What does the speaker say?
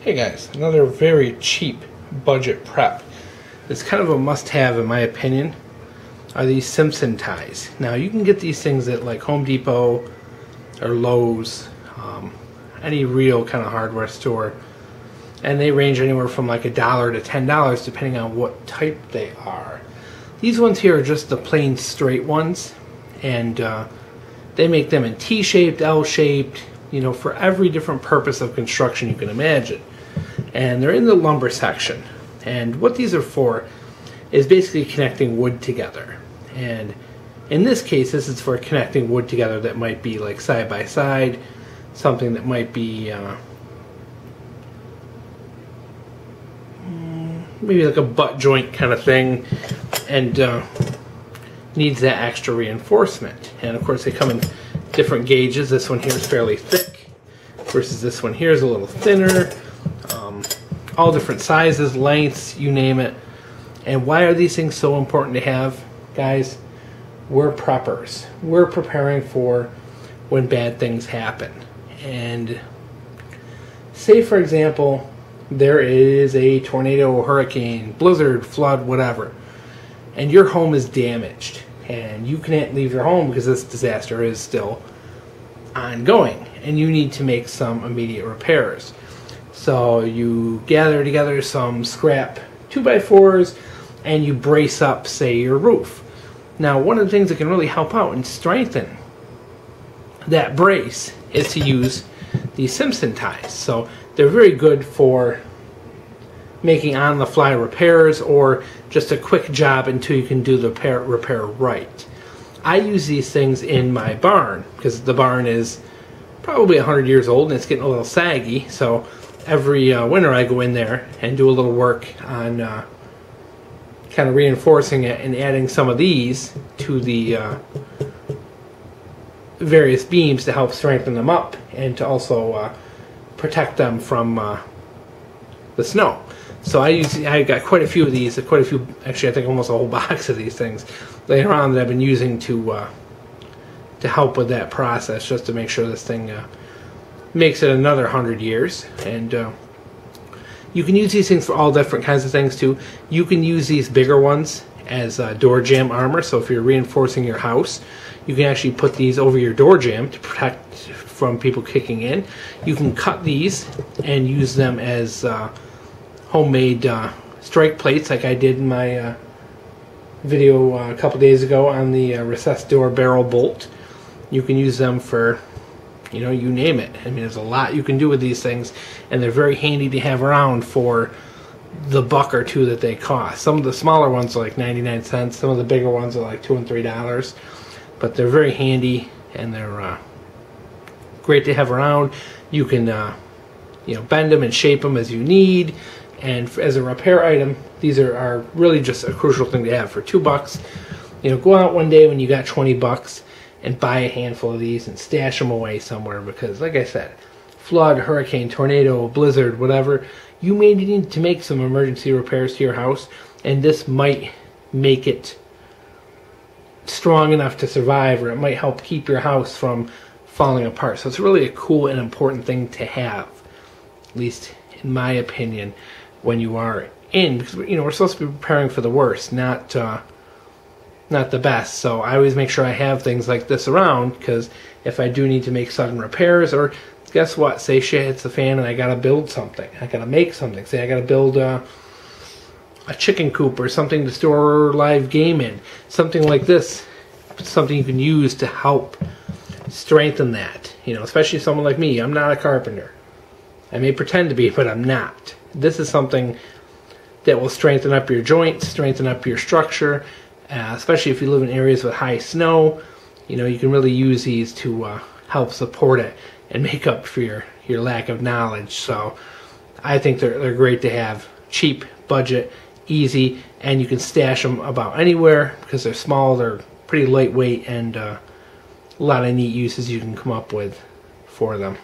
Hey guys, another very cheap budget prep. It's kind of a must-have in my opinion, are these Simpson Ties. Now you can get these things at like Home Depot or Lowe's, any real kind of hardware store, and they range anywhere from like $1 to $10 depending on what type they are. These ones here are just the plain straight ones, and they make them in T-shaped, L-shaped, you know, for every different purpose of construction you can imagine. And they're in the lumber section. And what these are for is basically connecting wood together. And in this case, this is for connecting wood together that might be like side by side, something that might be maybe like a butt joint kind of thing, and needs that extra reinforcement. And of course they come in different gauges. This one here is fairly thick versus this one here is a little thinner. All different sizes, lengths, you name it. And why are these things so important to have, guys? We're preppers. We're preparing for when bad things happen. And say, for example, there is a tornado, hurricane, blizzard, flood, whatever, and your home is damaged, and you can't leave your home because this disaster is still ongoing, and you need to make some immediate repairs. So you gather together some scrap 2x4s and you brace up, say, your roof. Now, one of the things that can really help out and strengthen that brace is to use these Simpson ties. So they're very good for making on-the-fly repairs or just a quick job until you can do the repair right. I use these things in my barn because the barn is probably 100 years old and it's getting a little saggy. So every winter I go in there and do a little work on kind of reinforcing it and adding some of these to the various beams to help strengthen them up and to also protect them from the snow. So I got quite a few of these, actually I think almost a whole box of these things laying around that I've been using to help with that process, just to make sure this thing makes it another 100 years. And you can use these things for all different kinds of things too. You can use these bigger ones as door jamb armor. So if you're reinforcing your house, you can actually put these over your door jamb to protect from people kicking in. You can cut these and use them as homemade strike plates, like I did in my video a couple days ago on the recessed door barrel bolt. You can use them for, you know, you name it. I mean, there's a lot you can do with these things, and they're very handy to have around for the $1 or $2 that they cost. Some of the smaller ones are like 99 cents. Some of the bigger ones are like $2 and $3. But they're very handy, and they're great to have around. You can, you know, bend them and shape them as you need. And as a repair item, these are really just a crucial thing to have for $2. You know, go out one day when you got 20 bucks and buy a handful of these and stash them away somewhere, because like I said, flood, hurricane, tornado, blizzard, whatever, you may need to make some emergency repairs to your house, and this might make it strong enough to survive, or it might help keep your house from falling apart. So it's really a cool and important thing to have, at least in my opinion, when you are in, because, you know, we're supposed to be preparing for the worst, not the best. So I always make sure I have things like this around, because if I do need to make sudden repairs, or guess what, say shit hits the fan and I gotta build something, I gotta make something, say I gotta build a chicken coop or something to store live game in, something like this, something you can use to help strengthen that. You know, especially someone like me, I'm not a carpenter. I may pretend to be, but I'm not. This is something that will strengthen up your joints, strengthen up your structure, especially if you live in areas with high snow. You know, you can really use these to help support it and make up for your lack of knowledge. So I think they're great to have. Cheap, budget, easy, and you can stash them about anywhere because they're small, they're pretty lightweight, and a lot of neat uses you can come up with for them.